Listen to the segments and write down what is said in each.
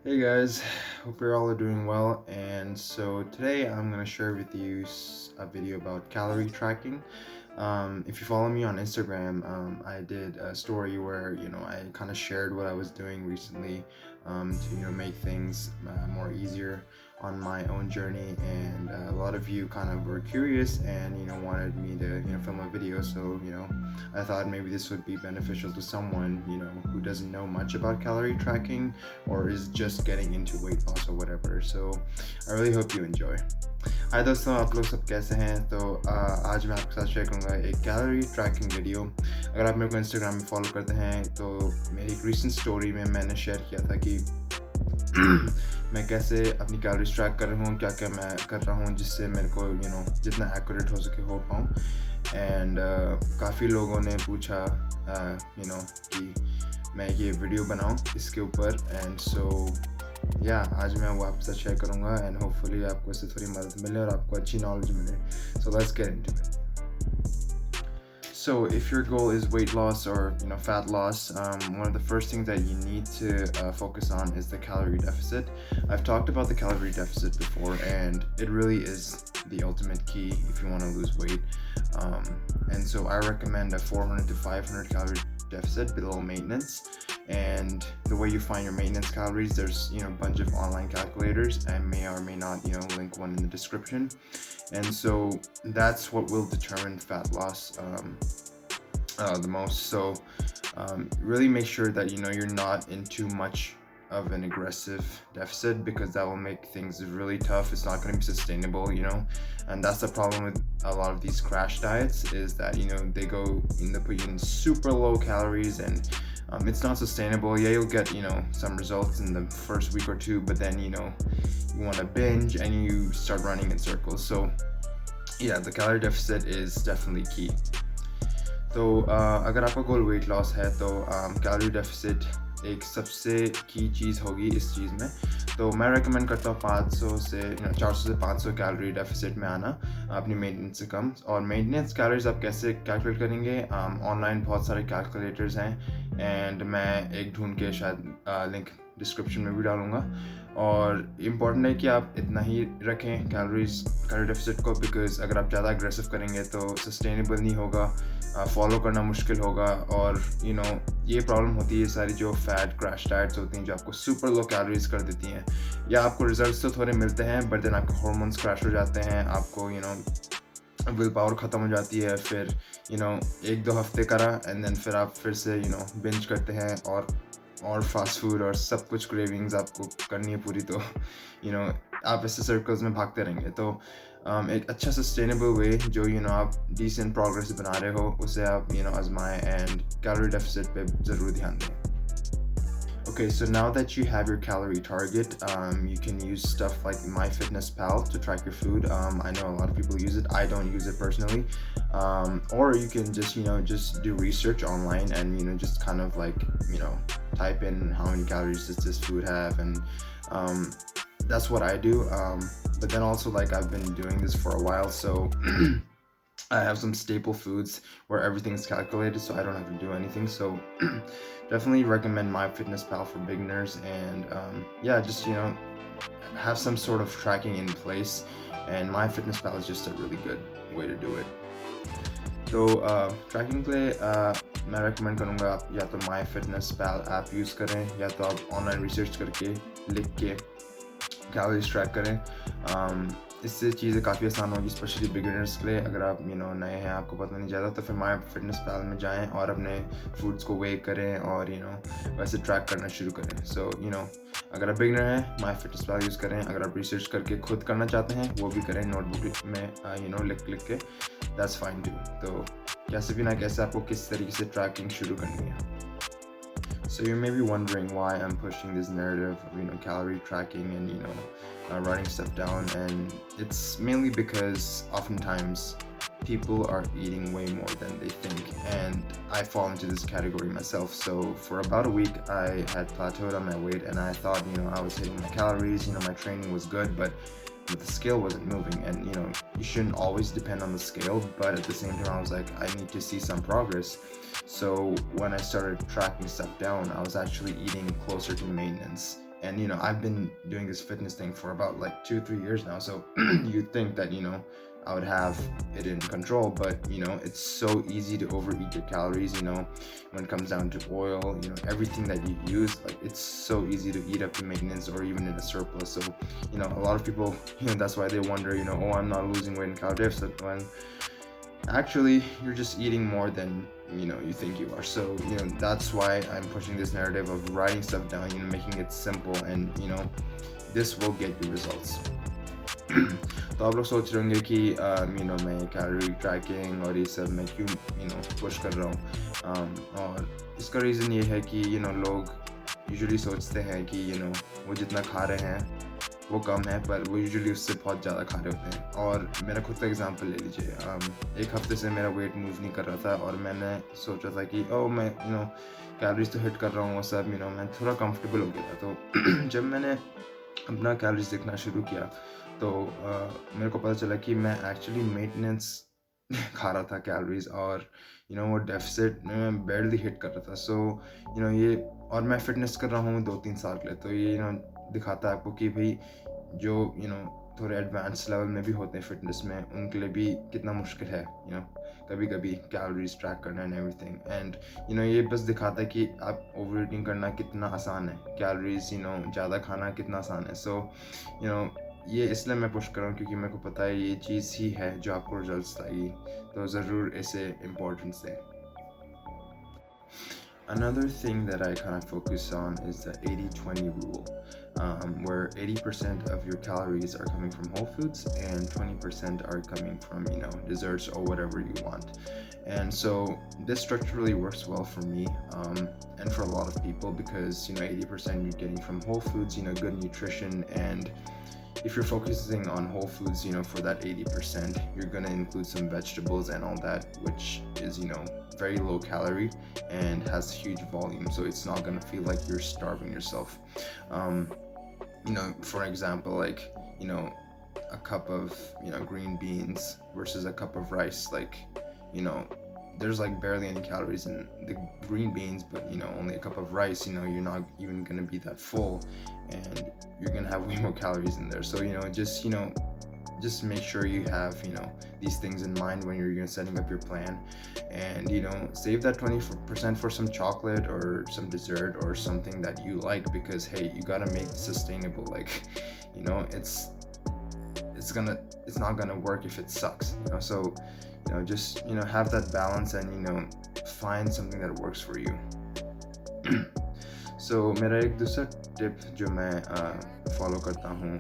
Hey guys, hope you're all doing well. And so today I'm going to share with you a video about calorie tracking. If you follow me on Instagram, I did a story where I kind of shared what I was doing recently to make things more easier on my own journey. And a lot of you kind of were curious and wanted me to film a video. So I thought maybe this would be beneficial to someone who doesn't know much about calorie tracking or is just getting into weight loss or whatever. So I really hope you enjoy. हाय दोस्तों, आप लोग सब कैसे हैं? तो आज मैं आपके साथ शेयर करूँगा एक कैलोरी ट्रैकिंग वीडियो। अगर आप मेरे को इंस्टाग्राम में फॉलो करते हैं तो मेरी एक रिसेंट स्टोरी में मैंने शेयर किया था कि मैं कैसे अपनी कैलोरीज ट्रैक कर रहा हूँ, क्या क्या मैं कर रहा हूँ जिससे मेरे को जितना एक्यूरेट हो सके हो पाऊँ। एंड काफ़ी लोगों ने पूछा कि मैं ये वीडियो बनाऊँ इसके ऊपर। एंड सो आज मैं वो आपके साथ शेयर करूँगा एंड होपफुली आपको इससे थोड़ी मदद मिले और आपको अच्छी नॉलेज मिले। So let's get into it. So if your goal is weight loss or fat loss, one of the first things that you need to focus on is the calorie deficit. I've talked about the calorie deficit before, and it really is the ultimate key if you want to lose weight. And so I recommend a 400 to 500 calorie deficit below maintenance. And the way you find your maintenance calories, there's a bunch of online calculators. I may or may not link one in the description. And so that's what will determine fat loss the most. So really make sure that you're not in too much of an aggressive deficit, because that will make things really tough. It's not going to be sustainable, and that's the problem with a lot of these crash diets, is that they put you in super low calories, and it's not sustainable. Yeah, you'll get some results in the first week or two, but then you want to binge and you start running in circles. So yeah, the calorie deficit is definitely key. तो अगर आपका गोल weight loss है तो calorie deficit एक सबसे की चीज़ होगी इस चीज़ में। तो मैं रेकमेंड करता हूँ 500 से 400 से 500 कैलोरी डेफिसिट में आना अपनी मेंटेनेंस से कम। और मेंटेनेंस कैलोरीज आप कैसे कैलकुलेट करेंगे? ऑनलाइन बहुत सारे कैलकुलेटर्स हैं एंड मैं एक ढूंढ के शायद लिंक डिस्क्रिप्शन में भी डालूँगा। और इम्पॉर्टेंट है कि आप इतना ही रखें कैलोरी डेफिसिट को, बिकॉज अगर आप ज़्यादा अग्रेसिव करेंगे तो सस्टेनेबल नहीं होगा, फॉलो करना मुश्किल होगा। और ये प्रॉब्लम होती है सारी जो फैट क्रैश डाइट्स होती हैं जो आपको सुपर लो कैलोरीज कर देती हैं, या आपको रिजल्ट्स तो थोड़े मिलते हैं बट देन आपके हार्मोन्स क्रैश हो जाते हैं, आपको विल पावर ख़त्म हो जाती है। फिर 1-2 हफ्ते करा एंड देन फिर आप फिर से बिंज करते हैं और फास्ट फूड और सब कुछ क्रेविंग्स आपको करनी है पूरी। तो आप ऐसे सर्कल्स में भागते रहेंगे। तो एक अच्छा सस्टेनेबल वे जो आप डिसेंट प्रोग्रेस बना रहे हो उसे आप आजमाएं एंड कैलोरी डेफिसिट पे ज़रूर ध्यान दें। Okay, so now that you have your calorie target, you can use stuff like MyFitnessPal to track your food. I know a lot of people use it. I don't use it personally. Or you can just do research online and just kind of like type in how many calories does this food have, and that's what I do. But then also, like, I've been doing this for a while, so I have some staple foods where everything's calculated, so I don't have to do anything. So definitely recommend MyFitnessPal for beginners, and just have some sort of tracking in place. And MyFitnessPal is just a really good way to do it. तो trekking के लिए मैं recommend करूँगा आप या तो MyFitnessPal app use करें, या तो आप ऑनलाइन रिसर्च करके लिख के कैलोरीज ट्रैक करें। इससे चीज़ें काफ़ी आसान होगी, स्पेशली बिगिनर्स के लिए। अगर आप नए हैं, आपको पता नहीं ज़्यादा, तो फिर MyFitnessPal में जाएं और अपने फूड्स को वेट करें और वैसे ट्रैक करना शुरू करें। सो अगर आप बिगिनर हैं MyFitnessPal यूज़ करें, अगर आप रिसर्च करके खुद करना चाहते हैं वो भी करें, नोटबुक में लिख के, दैट्स फाइन टू। तो कैसे भी ना कैसे आपको किस तरीके से ट्रैकिंग शुरू करनी है। So you may be wondering why I'm pushing this narrative of calorie tracking and writing stuff down, and it's mainly because oftentimes people are eating way more than they think, and I fall into this category myself. So for about a week I had plateaued on my weight, and I thought I was hitting my calories, my training was good, but the scale wasn't moving. And you shouldn't always depend on the scale, but at the same time I was like, I need to see some progress. So when I started tracking stuff down, I was actually eating closer to maintenance, And I've been doing this fitness thing for about like 2-3 years now, so you'd think that I would have it in control, but it's so easy to overeat your calories. When it comes down to oil, everything that you use, like it's so easy to eat up to maintenance or even in a surplus. So a lot of people, that's why they wonder, oh, I'm not losing weight in calorie deficit, when actually you're just eating more than you think you are. So that's why I'm pushing this narrative of writing stuff down, making it simple, and this will get you results. तो आप लोग सोच रहे होंगे कि मैं calorie trekking और ये सब मैं क्यों पुश कर रहा हूँ, और इसका रीज़न ये है कि लोग यूजुअली सोचते हैं कि वो जितना खा रहे हैं वो कम है, पर वो यूजुअली उससे बहुत ज़्यादा खा रहे होते हैं. और मेरा खुद का एग्जांपल ले लीजिए. एक हफ्ते से मेरा वेट मूव नहीं कर रहा था और मैंने सोचा था कि मैं कैलोरीज तो हिट कर रहा हूँ, वो सब मैं थोड़ा कंफर्टेबल हो गया था. तो जब मैंने अपना कैलोरीज देखना शुरू किया तो मेरे को पता चला कि मैं एक्चुअली मेंटेनेंस खा रहा था कैलोरीज, और वो डेफिसिट में मैं बेरली हिट कर रहा था. सो ये, और मैं फिटनेस कर रहा हूँ 2-3 साल के लिए, तो ये दिखाता है आपको कि भाई जो थोड़े एडवांस लेवल में भी होते हैं फिटनेस में, उनके लिए भी कितना मुश्किल है कभी कभी कैलोरीज ट्रैक करना एंड एवरीथिंग. एंड ये बस दिखाता है कि आप ओवर ईटिंग करना कितना आसान है, कैलोरीज ज़्यादा खाना कितना आसान है. सो ये इसलिए मैं पुश कर रहा हूँ क्योंकि मेरे को पता है ये चीज़ ही है जो आपको रिजल्ट्स लाएगी, तो ज़रूर इसे इम्पोर्टेंस दें. Another thing that I kind of focus on is the 80-20 rule, where 80% of your calories are coming from whole foods and 20% are coming from desserts or whatever you want. And so this structure really works well for me, and for a lot of people, because 80% you're getting from whole foods, good nutrition. And if you're focusing on whole foods, for that 80%, you're gonna include some vegetables and all that, which is very low calorie and has huge volume, so it's not gonna feel like you're starving yourself. For example, like a cup of green beans versus a cup of rice, like there's like barely any calories in the green beans, but only a cup of rice, you're not even gonna be that full, and you're gonna have way more calories in there. So just make sure you have these things in mind when you're setting up your plan, and save that 20% for some chocolate or some dessert or something that you like, because hey, you gotta make it sustainable. Like it's not gonna work if it sucks, so just have that balance and find something that works for you. So मेरा एक दूसरा tip जो मैं follow करता हूँ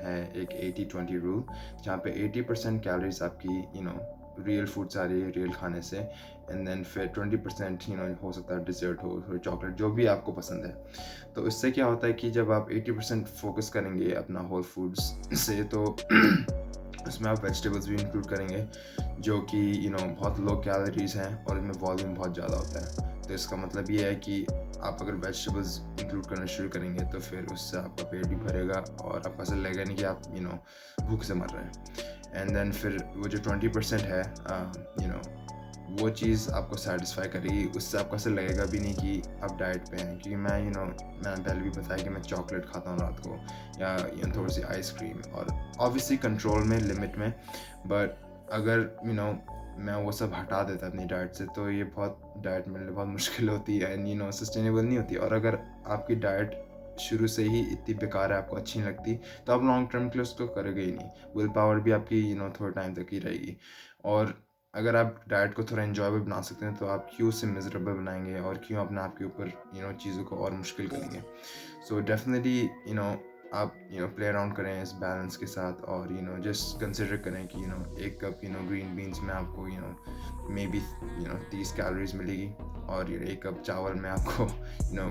है एक 80-20 rule, जहाँ पे 80% कैलोरीज आपकी रियल फूड आ रही है, रियल खाने से, एंड देन फिर 20% हो सकता है डिज़र्ट हो, चॉकलेट, जो भी आपको पसंद है. तो इससे क्या होता है कि जब आप 80% फोकस करेंगे अपना होल फूड्स से, तो उसमें आप वेजिटेबल्स भी इंक्लूड करेंगे जो कि बहुत लो कैलोरीज हैं और इनमें वॉल्यूम बहुत ज़्यादा होता है. तो इसका मतलब ये है कि आप अगर वेजिटेबल्स इंक्लूड करना शुरू करेंगे तो फिर उससे आपका पेट भी भरेगा और आपको ऐसा लगेगा नहीं कि आप भूख से मर रहे हैं. एंड देन फिर वो जो 20% है वो चीज़ आपको सेटिस्फाई करेगी, उससे आपको ऐसा लगेगा भी नहीं कि आप डाइट पे हैं. क्योंकि मैंने पहले भी बताया कि मैं चॉकलेट खाता हूँ रात को, या थोड़ी सी आइसक्रीम, और ऑब्वियसली कंट्रोल में, लिमिट में. बट अगर मैं वो सब हटा देता अपनी डाइट से, तो ये डाइट मेरे लिए बहुत मुश्किल होती है एंड सस्टेनेबल नहीं होती. और अगर आपकी डाइट शुरू से ही इतनी बेकार है, आपको अच्छी नहीं लगती, तो आप लॉन्ग टर्म के लिए उसको करोगे ही नहीं. विल पावर भी आपकी थोड़े टाइम तक ही रहेगी. और अगर आप डाइट को थोड़ा एंजॉयबल बना सकते हैं तो आप क्यों उसे मिजरेबल बनाएंगे और क्यों अपने आप के ऊपर चीज़ों को और मुश्किल करेंगे. सो डेफिनेटली आप प्ले अराउंड करें इस बैलेंस के साथ, और जस्ट कंसिडर करें कि एक कप ग्रीन बीन्स में आपको मे बी 30 कैलोरीज मिलेगी, और एक कप चावल में आपको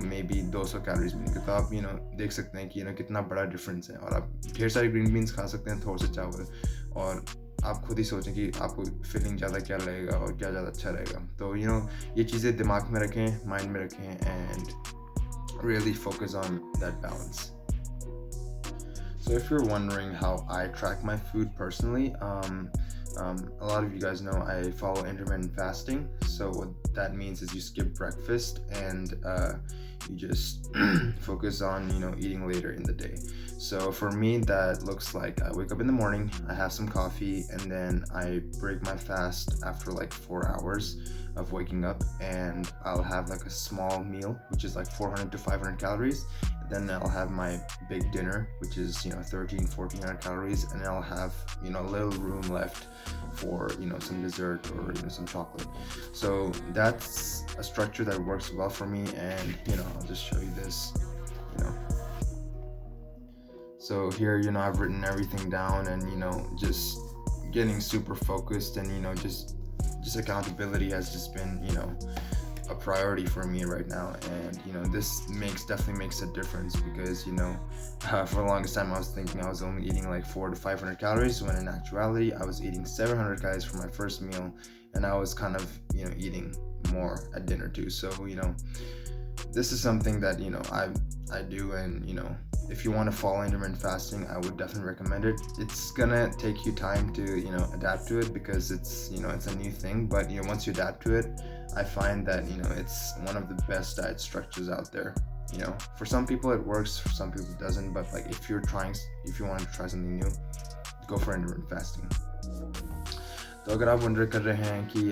मे बी 200 कैलोरीज मिलेगी. तो आप देख सकते हैं कि कितना बड़ा डिफरेंस है. और आप ढेर सारे ग्रीन बीन्स खा सकते हैं थोड़े से चावल, और आप खुद ही सोचें कि आपको फीलिंग ज़्यादा क्या लगेगा और क्या ज़्यादा अच्छा रहेगा. तो ये चीज़ें दिमाग में रखें, माइंड में रखें, and really focus on that balance. So if you're wondering how I track my food personally, a lot of you guys know I follow intermittent fasting. So what that means is you skip breakfast, and you just focus on eating later in the day. So for me, that looks like I wake up in the morning, I have some coffee, and then I break my fast after like 4 hours of waking up, and I'll have like a small meal which is like 400 to 500 calories. Then I'll have my big dinner, which is 1300 1400 calories, and I'll have a little room left for some dessert or some chocolate. So that's a structure that works well for me, and I'll just show you this. you know so here, I've written everything down, and just getting super focused, and just accountability has just been a priority for me right now. And this definitely makes a difference, because for the longest time I was thinking I was only eating like 400 to 500 calories, when in actuality I was eating 700 calories for my first meal, and I was kind of eating more at dinner too. So this is something that I do, and if you want to follow intermittent fasting, I would definitely recommend it. It's gonna take you time to adapt to it, because it's it's a new thing. But once you adapt to it, I find that it's one of the best diet structures out there. For some people it works, for some people it doesn't. But like if you want to try something new, go for intermittent fasting. तो अगर आप wonder कर रहे हैं कि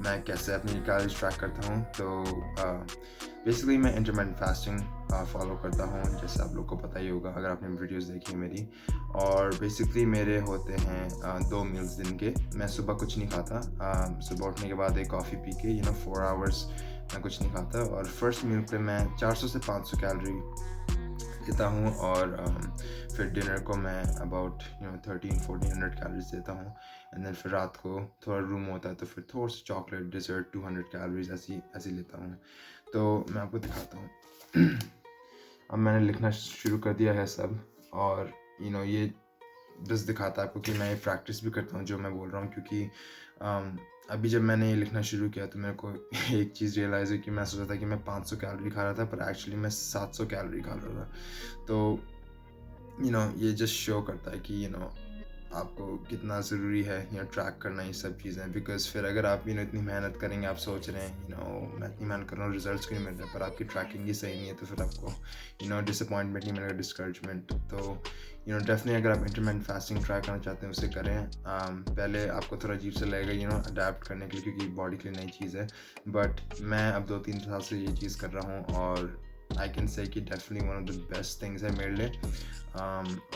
मैं कैसे अपनी कैलोरीज ट्रैक करता हूँ, तो बेसिकली मैं इंटरमिटेंट फास्टिंग फॉलो करता हूँ, जैसे आप लोग को पता ही होगा अगर आपने वीडियोस देखी है मेरी। और बेसिकली मेरे होते हैं 2 मील्स दिन के। मैं सुबह कुछ नहीं खाता, सुबह उठने के बाद एक कॉफ़ी पी के 4 आवर्स मैं कुछ नहीं खाता, और फर्स्ट मील पे मैं 400 से 500 कैलोरी लेता हूँ, और फिर डिनर को मैं अबाउट 1300-1400 कैलोरीज देता हूँ, एंड देन फिर रात को थोड़ा रूम होता है तो फिर थोड़ा सा चॉकलेट डिज़र्ट 200 कैलोरीज ऐसी लेता हूँ। तो मैं आपको दिखाता हूँ। अब मैंने लिखना शुरू कर दिया है सब, और ये बस दिखाता है आपको कि मैं ये प्रैक्टिस भी करता हूँ जो मैं बोल रहा हूँ, क्योंकि अभी जब मैंने ये लिखना शुरू किया तो मेरे को एक चीज़ रियलाइज़ हुई कि मैं सोचा था कि मैं 500 कैलोरी खा रहा था, पर एक्चुअली मैं 700 कैलोरी खा रहा था। तो ये जस्ट शो करता है कि आपको कितना ज़रूरी है ट्रैक करना ये सब चीज़ें। बिकॉज फिर अगर आप इतनी मेहनत करेंगे, आप सोच रहे हैं मैं इतनी मेहनत कर रहा हूँ, रिजल्ट्स क्यों नहीं मिल रहे, पर आपकी ट्रैकिंग ही सही नहीं है, तो फिर आपको डिसअपॉइंटमेंट नहीं मिलेगा, डिस्करेजमेंट। तो डेफिनेटली अगर आप इंटरमिटेंट फास्टिंग ट्राई करना चाहते हैं उसे करें। पहले आपको थोड़ा अजीब से लगेगा अडेप्ट करने के लिए, क्योंकि बॉडी के लिए नई चीज़ है। बट मैं अब 2-3 साल से ये चीज़ कर रहा हूँ, और आई कैन से कि definitely one of the best things है मेरे लिए।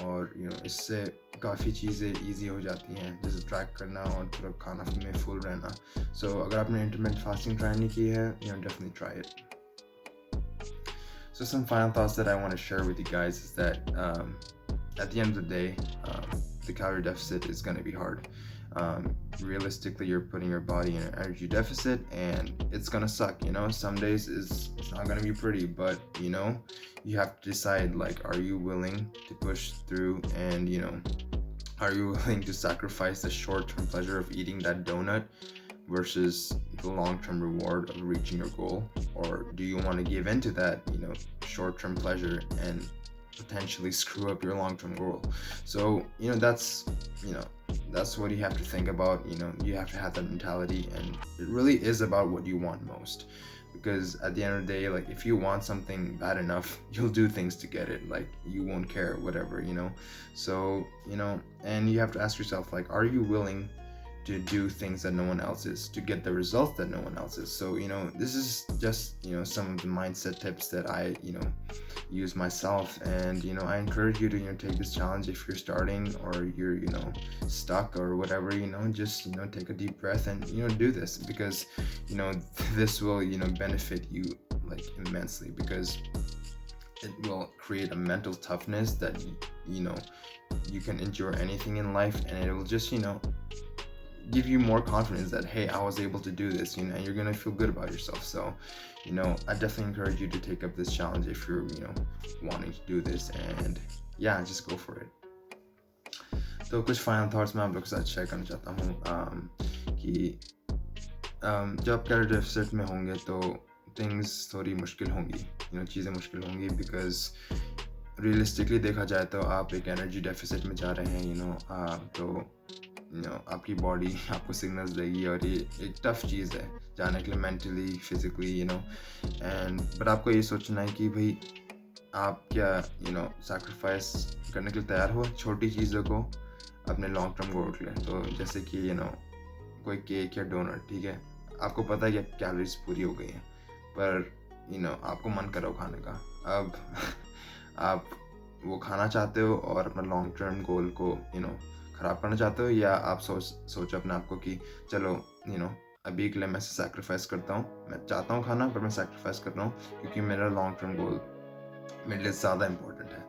और इससे काफ़ी चीज़ें ईजी हो जाती हैं, जैसे ट्रैक करना और थोड़ा खाना में फुल रहना। सो अगर आपने इंटरमिटेंट फास्टिंग ट्राई नहीं की है, definitely try it. So some final thoughts that I want to share with you guys is that at the end of the day, the calorie deficit is going to be hard. Realistically, you're putting your body in an energy deficit, and it's going to suck. Some days it's not going to be pretty, but you have to decide, like, are you willing to push through, and are you willing to sacrifice the short-term pleasure of eating that donut versus the long-term reward of reaching your goal? Or do you want to give in to that short-term pleasure and potentially screw up your long-term goal? So that's what you have to think about. You have to have that mentality, and it really is about what you want most. Because at the end of the day, like, if you want something bad enough, you'll do things to get it. Like, you won't care, whatever. So and you have to ask yourself, like, are you willing to do things that no one else is, to get the results that no one else is? So this is just some of the mindset tips that I use myself, and I encourage you to take this challenge if you're starting, or you're stuck or whatever. Just take a deep breath and do this, because this will benefit you like immensely, because it will create a mental toughness that you can endure anything in life, and it will just give you more confidence that, hey, I was able to do this, and you're gonna feel good about yourself. So I definitely encourage you to take up this challenge if you're wanting to do this, and yeah, just go for it. तो कुछ final thoughts मैं आप लोग के साथ share करना चाहता हूँ कि जब आप कैलोरी डेफिसिट में होंगे तो थिंग्स थोड़ी मुश्किल होंगी, चीज़ें मुश्किल होंगी, बिकॉज रियलिस्टिकली देखा जाए तो आप एक एनर्जी डेफिसिट में जा रहे हैं, तो आपकी बॉडी आपको सिग्नल्स देगी, और ये एक टफ चीज़ है जाने के लिए, मेंटली फिजिकली एंड बट आपको ये सोचना है कि भाई आप क्या सैक्रिफाइस करने के लिए तैयार हो छोटी चीज़ों को अपने लॉन्ग टर्म गोल के लिए। तो जैसे कि कोई केक या डोनट, ठीक है, आपको पता है कि कैलोरीज पूरी हो गई हैं, पर आपको मन करो खाने का, अब आप वो खाना चाहते हो और अपना लॉन्ग टर्म गोल को ख़राब करना चाहते हो, या आप सोचो अपने आप को कि चलो अभी के लिए मैं सैक्रिफाइस करता हूँ, मैं चाहता हूँ खाना पर मैं सैक्रिफाइस कर रहा हूँ क्योंकि मेरा लॉन्ग टर्म गोल मेरे लिए ज़्यादा इंपॉर्टेंट है।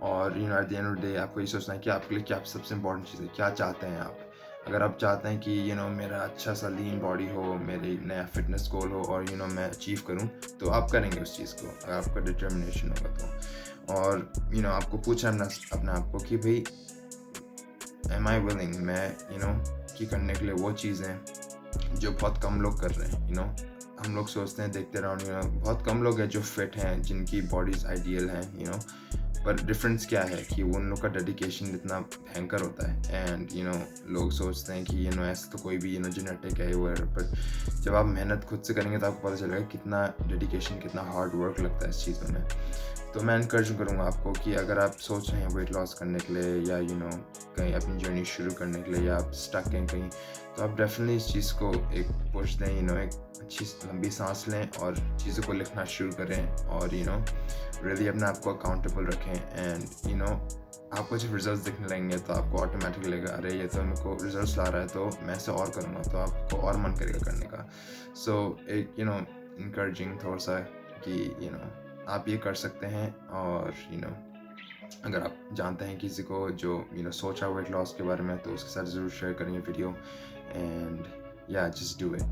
और at the end of the day आपको ये सोचना है कि आपके लिए क्या सबसे इंपॉर्टेंट चीज़ है, क्या चाहते हैं आप। अगर आप चाहते हैं कि मेरा अच्छा सा लीन बॉडी हो, मेरी नया फिटनेस गोल हो और मैं अचीव करूं, तो आप करेंगे उस चीज़ को अगर आपका डिटर्मिनेशन होगा तो। और आपको पूछना अपने आप को कि भाई एम आई विलिंग, मैं कि करने के लिए वो चीज़ें जो बहुत कम लोग कर रहे हैं। हम लोग सोचते हैं देखते रहो बहुत कम लोग हैं जो फिट हैं, जिनकी बॉडीज आइडियल हैं पर डिफरेंस क्या है कि उन लोग का डेडिकेशन इतना भयंकर होता है। एंड लोग सोचते हैं कि ऐसा तो कोई भी जेनेटिक है वो, पर जब आप मेहनत खुद से करेंगे तो आपको पता चलेगा कितना डेडिकेशन, कितना हार्ड वर्क लगता है इस चीज़ों में। तो मैं इनकरेज करूँगा आपको कि अगर आप सोच रहे हैं वेट लॉस करने के लिए या कहीं अपनी जर्नी शुरू करने के लिए, या आप स्टक हैं कहीं, तो आप डेफिनेटली इस चीज़ को एक पुश दें, एक अच्छी लंबी सांस लें और चीज़ों को लिखना शुरू करें, और रियली अपने आप को अकाउंटेबल रखें। एंड आपको जब रिजल्ट्स दिखने लगेंगे तो आपको ऑटोमेटिकली लगेगा अरे ये तो मेरे को रिजल्ट्स ला रहा है, तो मैं इसे और करूँगा, तो आपको और मन करेगा करने का। सो एक इनकरेजिंग थोड़ा सा कि आप ये कर सकते हैं। और अगर आप जानते हैं किसी को जो सोच रहा वेट लॉस के बारे में, तो उसके साथ ज़रूर शेयर करें ये video. And yeah, just do it.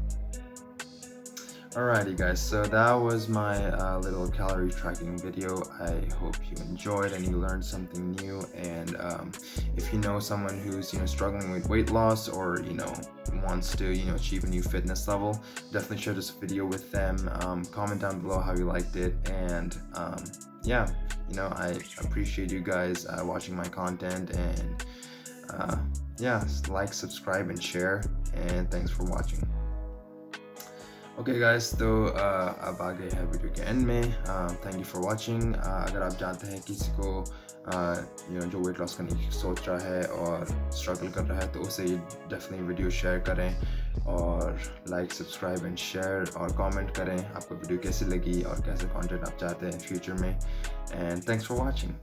Alrighty guys, so that was my little calorie tracking video. I hope you enjoyed and you learned something new. And if you know someone who's struggling with weight loss, or wants to achieve a new fitness level, definitely share this video with them. Comment down below how you liked it. And yeah, I appreciate you guys watching my content. And yeah, like, subscribe and share. And thanks for watching. Okay guys, तो अब आ गए हैं video के and में। Thank you for watching. अगर आप जानते हैं किसी को जो वेट लॉस करने की सोच रहा है और स्ट्रगल कर रहा है, तो उसे डेफिनेटली वीडियो शेयर करें, और लाइक, सब्सक्राइब एंड शेयर, और कमेंट करें आपको वीडियो कैसी लगी और कैसे कंटेंट आप चाहते हैं फ्यूचर में। And thanks for watching.